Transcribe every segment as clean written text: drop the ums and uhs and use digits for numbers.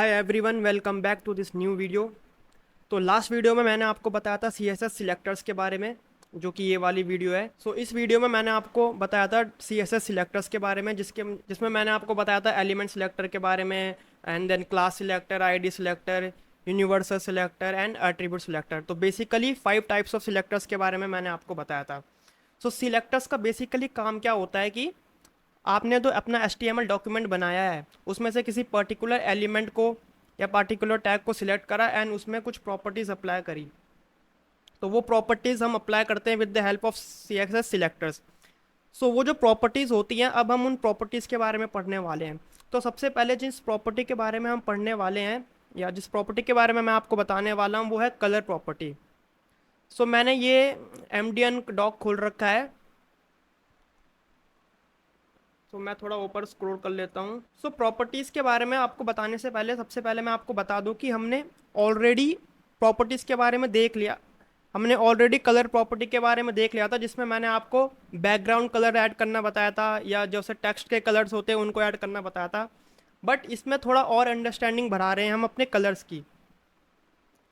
Hi everyone, welcome back to this new video. तो last video में मैंने आपको बताया था CSS सिलेक्टर्स के बारे में, जो कि ये वाली वीडियो है। सो इस वीडियो में मैंने आपको बताया था CSS सिलेक्टर्स के बारे में, जिसमें मैंने आपको बताया था एलिमेंट सिलेक्टर के बारे में, and then class selector, ID selector, universal selector and attribute selector. तो बेसिकली 5 टाइप्स ऑफ सिलेक्टर्स के बारे में मैंने आपको बताया था। सो सिलेक्टर्स का बेसिकली काम क्या होता है कि आपने तो अपना HTML डॉक्यूमेंट बनाया है, उसमें से किसी पर्टिकुलर एलिमेंट को या पर्टिकुलर टैग को सिलेक्ट करा एंड उसमें कुछ प्रॉपर्टीज़ अप्लाई करी। तो वो प्रॉपर्टीज़ हम अप्लाई करते हैं with the help of CSS selectors. सो वो जो प्रॉपर्टीज़ होती हैं, अब हम उन प्रॉपर्टीज़ के बारे में पढ़ने वाले हैं। तो सबसे पहले जिस प्रॉपर्टी के बारे में हम पढ़ने वाले हैं, या जिस प्रॉपर्टी के बारे में मैं आपको बताने वाला हूँ, वो है कलर प्रॉपर्टी। सो मैंने ये MDN डॉक खोल रखा है। तो मैं थोड़ा ऊपर स्क्रॉल कर लेता हूँ। सो प्रॉपर्टीज़ के बारे में आपको बताने से पहले सबसे पहले मैं आपको बता दूँ कि हमने ऑलरेडी प्रॉपर्टीज़ के बारे में देख लिया। हमने ऑलरेडी कलर प्रॉपर्टी के बारे में देख लिया था, जिसमें मैंने आपको बैकग्राउंड कलर ऐड करना बताया था, या जैसे टेक्स्ट के कलर्स होते हैं उनको ऐड करना बताया था। बट इसमें थोड़ा और अंडरस्टैंडिंग बढ़ा रहे हैं हम अपने कलर्स की।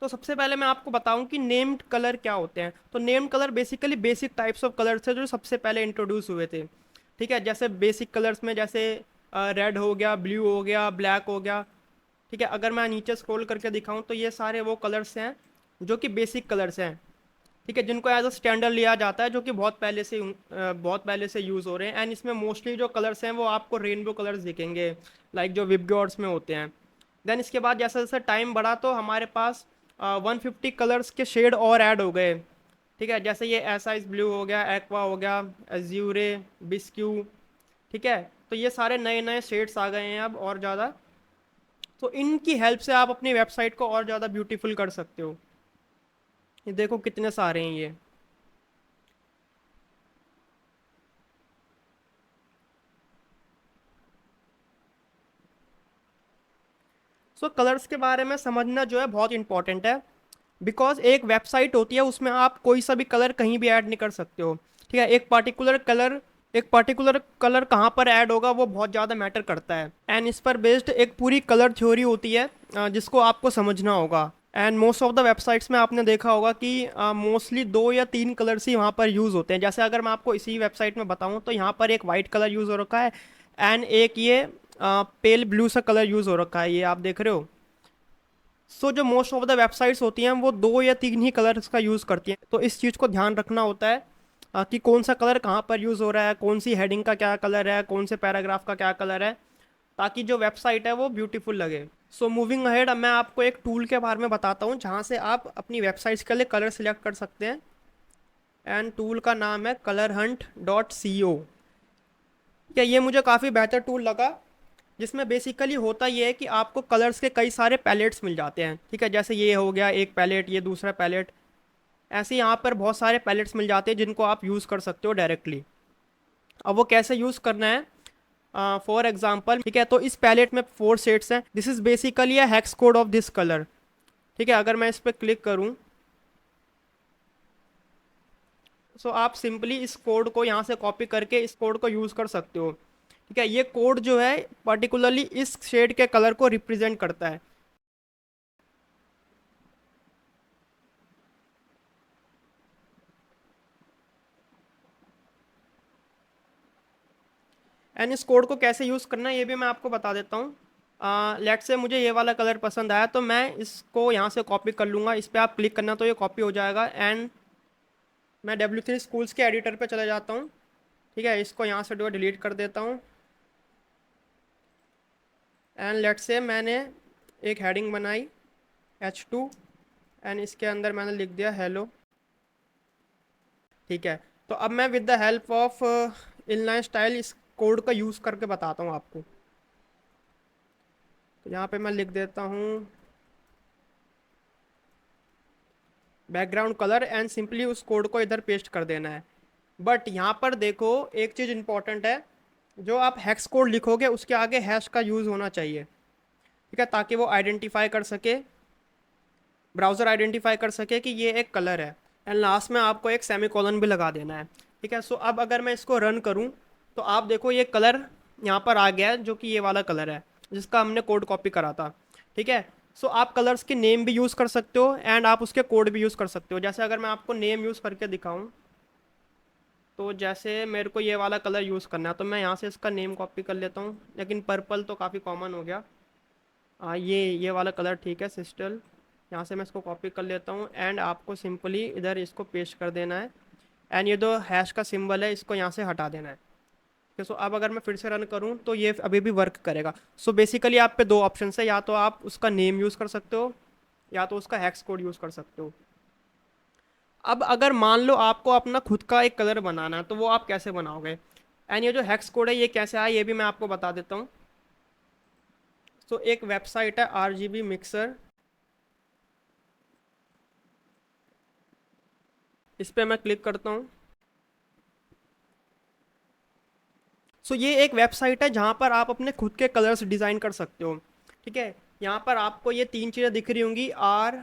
तो सबसे पहले मैं आपको बताऊं कि नेम्ड कलर क्या होते हैं। तो named colour basically basic types of colours है जो सबसे पहले इंट्रोड्यूस हुए थे। ठीक है, जैसे बेसिक कलर्स में जैसे रेड हो गया, ब्लू हो गया, ब्लैक हो गया। ठीक है, अगर मैं नीचे स्क्रॉल करके दिखाऊं तो ये सारे वो कलर्स हैं जो कि बेसिक कलर्स हैं। ठीक है, जिनको एज अ स्टैंडर्ड लिया जाता है, जो कि बहुत पहले से यूज़ हो रहे हैं। एंड इसमें मोस्टली जो कलर्स हैं वो आपको रेनबो कलर्स दिखेंगे, लाइक जो विबग्योर्ड्स में होते हैं। देन इसके बाद जैसे जैसे टाइम बढ़ा तो हमारे पास 150 कलर्स के शेड और ऐड हो गए। ठीक है, जैसे ये एसाइज ब्लू हो गया, एक्वा हो गया, एज्यूरे, बिस्क्यू। ठीक है, तो ये सारे नए नए शेड्स आ गए हैं अब और ज़्यादा। तो इनकी हेल्प से आप अपनी वेबसाइट को और ज़्यादा ब्यूटीफुल कर सकते हो। ये देखो कितने सारे हैं ये। सो कलर्स के बारे में समझना जो है बहुत इंपॉर्टेंट है, बिकॉज एक वेबसाइट होती है, उसमें आप कोई सा भी कलर कहीं भी ऐड नहीं कर सकते हो। ठीक है, एक पर्टिकुलर कलर कहाँ पर ऐड होगा वो बहुत ज़्यादा मैटर करता है। एंड इस पर बेस्ड एक पूरी कलर थ्योरी होती है, जिसको आपको समझना होगा। And most of the websites में आपने देखा होगा कि मोस्टली 2 या 3 कलर्स ही वहाँ पर यूज़ होते हैं। जैसे अगर मैं आपको इसी वेबसाइट में बताऊँ तो यहाँ पर एक वाइट कलर यूज़ हो रखा है, एंड एक ये पेल ब्लू सा कलर यूज़ हो रखा है, ये आप देख रहे हो। सो जो मोस्ट ऑफ द वेबसाइट्स होती हैं वो 2 या 3 ही कलर्स का यूज़ करती हैं। तो इस चीज़ को ध्यान रखना होता है कि कौन सा कलर कहाँ पर यूज़ हो रहा है, कौन सी हेडिंग का क्या कलर है, कौन से पैराग्राफ का क्या कलर है, ताकि जो वेबसाइट है वो ब्यूटीफुल लगे। सो मूविंग अहेड, अब मैं आपको एक टूल के बारे में बताता हूँ जहाँ से आप अपनी वेबसाइट्स के लिए कलर सिलेक्ट कर सकते हैं। एंड टूल का नाम है colorhunt.co। क्या ये मुझे काफ़ी बेहतर टूल लगा, जिसमें बेसिकली होता ये है कि आपको कलर्स के कई सारे पैलेट्स मिल जाते हैं। ठीक है, जैसे ये हो गया एक पैलेट, ये दूसरा पैलेट, ऐसे यहाँ पर बहुत सारे पैलेट्स मिल जाते हैं जिनको आप यूज़ कर सकते हो डायरेक्टली। अब वो कैसे यूज़ करना है, फॉर एग्जाम्पल, ठीक है, तो इस पैलेट में 4 शेड्स हैं। This is basically a hex code of this colour. ठीक है, अगर मैं इस पर क्लिक करूँ, सो आप सिंपली इस कोड को यहाँ से कॉपी करके इस कोड को यूज़ कर सकते हो। ठीक है, ये कोड जो है पर्टिकुलरली इस शेड के कलर को रिप्रेजेंट करता है। एंड इस कोड को कैसे यूज़ करना है ये भी मैं आपको बता देता हूँ। लेट से मुझे ये वाला कलर पसंद आया, तो मैं इसको यहाँ से कॉपी कर लूँगा। इस पर आप क्लिक करना तो ये कॉपी हो जाएगा। एंड मैं W3 स्कूल्स के एडिटर पे चले जाता हूँ। ठीक है, इसको यहाँ से जो डिलीट कर देता हूँ। एंड लेट से मैंने एक हेडिंग बनाई H2, एंड इसके अंदर मैंने लिख दिया हेलो। ठीक है, तो अब मैं with the help of inline style इस कोड का यूज़ करके बताता हूँ आपको। तो यहाँ पे मैं लिख देता हूँ बैकग्राउंड कलर, एंड सिंपली उस कोड को इधर पेस्ट कर देना है। बट यहाँ पर देखो एक चीज़ इंपॉर्टेंट है, जो आप हेक्स कोड लिखोगे उसके आगे हैश का यूज़ होना चाहिए। ठीक है, ताकि वो आइडेंटिफाई कर सके, ब्राउज़र आइडेंटिफाई कर सके कि ये एक कलर है। एंड लास्ट में आपको एक सेमीकोलन भी लगा देना है। ठीक है, सो अब अगर मैं इसको रन करूँ तो आप देखो ये कलर यहाँ पर आ गया है, जो कि ये वाला कलर है जिसका हमने कोड कॉपी करा था। ठीक है। सो आप कलर्स के नेम भी यूज़ कर सकते हो एंड आप उसके कोड भी यूज़ कर सकते हो। जैसे अगर मैं आपको नेम यूज़ करके दिखाऊं, तो जैसे मेरे को ये वाला कलर यूज़ करना है तो मैं यहाँ से इसका नेम कॉपी कर लेता हूँ, लेकिन पर्पल तो काफ़ी कॉमन हो गया। ये वाला कलर ठीक है, सिस्टल। यहाँ से मैं इसको कॉपी कर लेता हूँ एंड आपको सिंपली इधर इसको पेस्ट कर देना है एंड ये जो हैश का सिंबल है इसको यहाँ से हटा देना है। ठीक है। सो अब अगर मैं फिर से रन करूँ तो ये अभी भी वर्क करेगा। सो बेसिकली आप पे दो ऑप्शन है, या तो आप उसका नेम यूज़ कर सकते हो या तो उसका हैक्स कोड यूज़ कर सकते हो। अब अगर मान लो आपको अपना खुद का एक कलर बनाना है तो वो आप कैसे बनाओगे, एंड ये जो हैक्स कोड है ये कैसे आया ये भी मैं आपको बता देता हूँ। सो एक वेबसाइट है RGB मिक्सर, इस पर मैं क्लिक करता हूँ। सो ये एक वेबसाइट है जहाँ पर आप अपने खुद के कलर्स डिज़ाइन कर सकते हो। ठीक है। यहाँ पर आपको ये तीन चीज़ें दिख रही होंगी, R,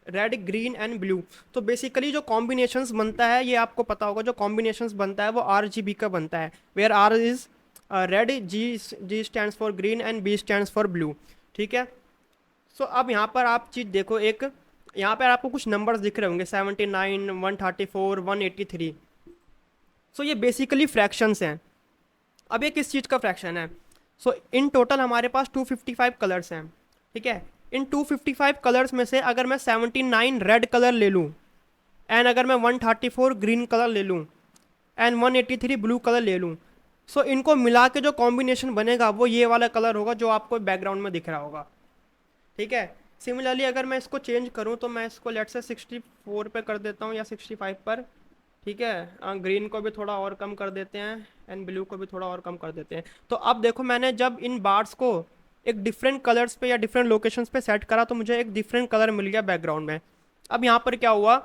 red, green and blue. तो बेसिकली जो कॉम्बिनेशंस बनता है, ये आपको पता होगा, जो कॉम्बिनेशंस बनता है वो RGB का बनता है, where R is red, G stands for green and B stands for blue. ठीक है। सो अब यहाँ पर आप चीज़ देखो, एक यहाँ पर आपको कुछ नंबर्स दिख रहे होंगे, 79, 134, 183। सो ये बेसिकली फ्रैक्शंस हैं। अब ये किस चीज़ का फ्रैक्शन है। सो इन टोटल हमारे पास 255 कलर्स हैं। ठीक है। इन 255 कलर्स में से अगर मैं 79 रेड कलर ले लूँ एंड अगर मैं 134 ग्रीन कलर ले लूँ एंड 183 ब्लू कलर ले लूँ, सो इनको मिला के जो कॉम्बिनेशन बनेगा वो ये वाला कलर होगा जो आपको बैकग्राउंड में दिख रहा होगा। ठीक है। सिमिलरली अगर मैं इसको चेंज करूँ तो मैं इसको लेट से 64 पे कर देता हूँ या 65 पर। ठीक है। ग्रीन को भी थोड़ा और कम कर देते हैं एंड ब्लू को भी थोड़ा और कम कर देते हैं। तो अब देखो, मैंने जब इन बार्स को एक डिफरेंट कलर्स पे या डिफरेंट लोकेशंस पे सेट करा तो मुझे एक डिफरेंट कलर मिल गया बैकग्राउंड में। अब यहाँ पर क्या हुआ,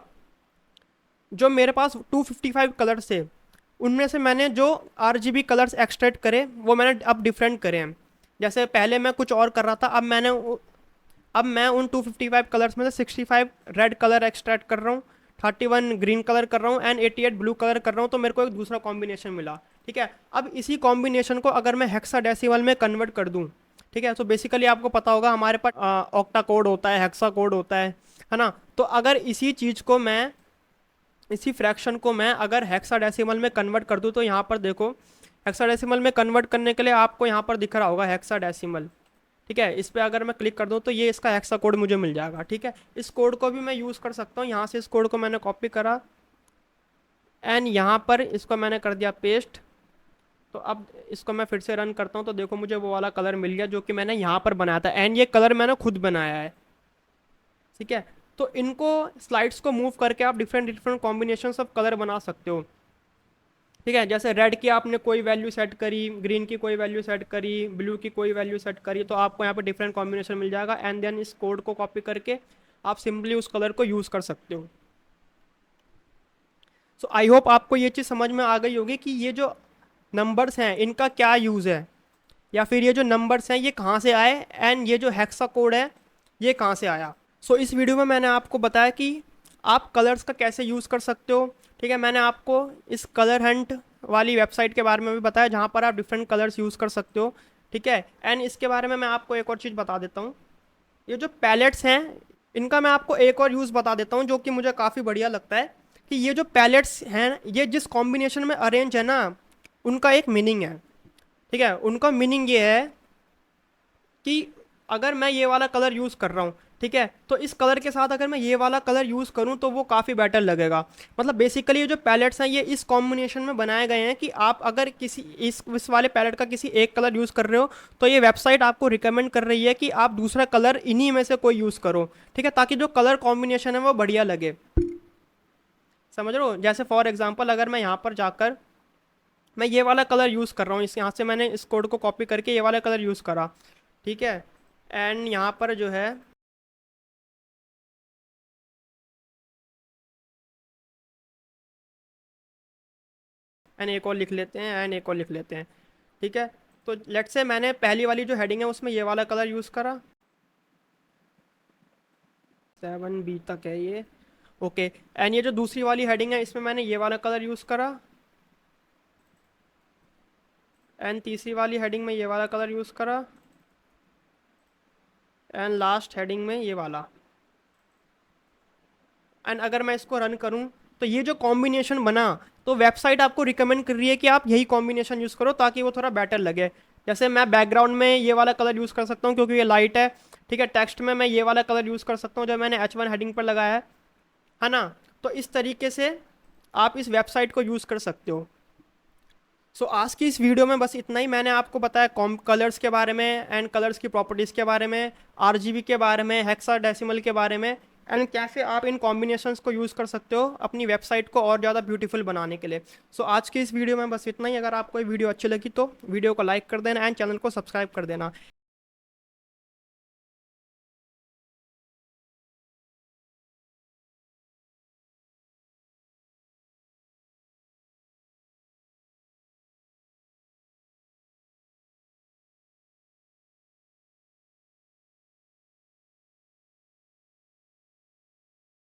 जो मेरे पास 255 कलर्स थे उनमें से मैंने जो RGB कलर्स एक्सट्रैक्ट करे वो मैंने अब डिफरेंट करे हैं। जैसे पहले मैं कुछ और कर रहा था, अब मैं उन 255 कलर्स में से 65 रेड कलर एक्सट्रैक्ट कर रहा हूँ, 31 ग्रीन कलर कर रहा हूँ एंड 88 ब्लू कलर कर रहा हूँ, तो मेरे को एक दूसरा कॉम्बिनेशन मिला। ठीक है। अब इसी कॉम्बिनेशन को अगर मैं हेक्साडेसिमल में कन्वर्ट कर दूँ, ठीक है, तो बेसिकली आपको पता होगा हमारे पास ऑक्टा कोड होता है, हेक्सा कोड होता है ना। तो अगर इसी फ्रैक्शन को मैं अगर हेक्साडेसिमल में कन्वर्ट कर दूँ तो यहाँ पर देखो, हेक्साडेसिमल में कन्वर्ट करने के लिए आपको यहाँ पर दिख रहा होगा हेक्साडेसिमल। ठीक है। इस पर अगर मैं क्लिक कर दूँ तो ये इसका हेक्सा कोड मुझे मिल जाएगा। ठीक है। इस कोड को भी मैं यूज़ कर सकता हूँ, यहाँ से इस कोड को मैंने कॉपी करा एंड यहाँ पर इसको मैंने कर दिया पेस्ट। तो अब इसको मैं फिर से रन करता हूँ तो देखो मुझे वो वाला कलर मिल गया जो कि मैंने यहाँ पर बनाया था एंड ये कलर मैंने खुद बनाया है। ठीक है। तो इनको स्लाइड्स को मूव करके आप different different combination of colour बना सकते हो। ठीक है। जैसे रेड की आपने कोई वैल्यू सेट करी, ग्रीन की कोई वैल्यू सेट करी, ब्लू की कोई वैल्यू सेट करी, तो आपको यहाँ पे डिफरेंट कॉम्बिनेशन मिल जाएगा एंड देन इस कोड को कॉपी करके आप सिंपली उस कलर को यूज़ कर सकते हो। सो आई होप आपको ये चीज़ समझ में आ गई होगी कि ये जो नंबर्स हैं इनका क्या यूज़ है, या फिर ये जो नंबर्स हैं ये कहाँ से आए एंड ये जो हेक्सा कोड है ये कहाँ से आया। सो इस वीडियो में मैंने आपको बताया कि आप कलर्स का कैसे यूज़ कर सकते हो। ठीक है। मैंने आपको इस कलर हंट वाली वेबसाइट के बारे में भी बताया जहाँ पर आप डिफरेंट कलर्स यूज़ कर सकते हो। ठीक है। एंड इसके बारे में मैं आपको एक और चीज़ बता देता हूँ, ये जो पैलेट्स हैं इनका मैं आपको एक और यूज़ बता देता हूँ जो कि मुझे काफ़ी बढ़िया लगता है, कि ये जो पैलेट्स हैं ये जिस कॉम्बिनेशन में अरेंज है ना उनका एक मीनिंग है। ठीक है। उनका मीनिंग ये है कि अगर मैं ये वाला कलर यूज़ कर रहा हूँ, ठीक है, तो इस कलर के साथ अगर मैं ये वाला कलर यूज़ करूँ तो वो काफ़ी बेटर लगेगा। मतलब बेसिकली ये जो पैलेट्स हैं ये इस कॉम्बिनेशन में बनाए गए हैं कि आप अगर किसी इस वाले पैलेट का किसी एक कलर यूज़ कर रहे हो तो ये वेबसाइट आपको रिकमेंड कर रही है कि आप दूसरा कलर इन्हीं में से कोई यूज़ करो। ठीक है। ताकि जो कलर कॉम्बिनेशन है वो बढ़िया लगे। समझ रहे हो। जैसे फॉर एग्जाम्पल अगर मैं यहाँ पर जाकर मैं ये वाला कलर यूज़ कर रहा हूँ, इस यहाँ से मैंने इस कोड को कॉपी करके ये वाला कलर यूज़ करा। ठीक है। एंड यहाँ पर जो है एंड एक और लिख लेते हैं एंड एक और लिख लेते हैं। ठीक है। तो लेट्स से मैंने पहली वाली जो हेडिंग है उसमें ये वाला कलर यूज़ करा, 7B तक है ये। ओके। एंड ये जो दूसरी वाली हेडिंग है इसमें मैंने ये वाला कलर यूज़ करा एंड तीसरी वाली हेडिंग में ये वाला कलर यूज़ करा एंड लास्ट हेडिंग में ये वाला। एंड अगर मैं इसको रन करूं तो ये जो कॉम्बिनेशन बना, तो वेबसाइट आपको रिकमेंड कर रही है कि आप यही कॉम्बिनेशन यूज़ करो ताकि वो थोड़ा बेटर लगे। जैसे मैं बैकग्राउंड में ये वाला कलर यूज़ कर सकता हूँ क्योंकि ये लाइट है, ठीक है। टेक्स्ट में मैं ये वाला कलर यूज़ कर सकता हूँ जो मैंने H1 हेडिंग पर लगाया है ना। तो इस तरीके से आप इस वेबसाइट को यूज़ कर सकते हो। सो आज की इस वीडियो में बस इतना ही। मैंने आपको बताया कॉम कलर्स के बारे में एंड कलर्स की प्रॉपर्टीज़ के बारे में, आरजीबी के बारे में, हेक्साडेसिमल के बारे में, एंड कैसे आप इन कॉम्बिनेशंस को यूज़ कर सकते हो अपनी वेबसाइट को और ज़्यादा ब्यूटीफुल बनाने के लिए। सो आज की इस वीडियो में बस इतना ही। अगर आपको ये वीडियो अच्छी लगी तो वीडियो को लाइक कर देना एंड चैनल को सब्सक्राइब कर देना।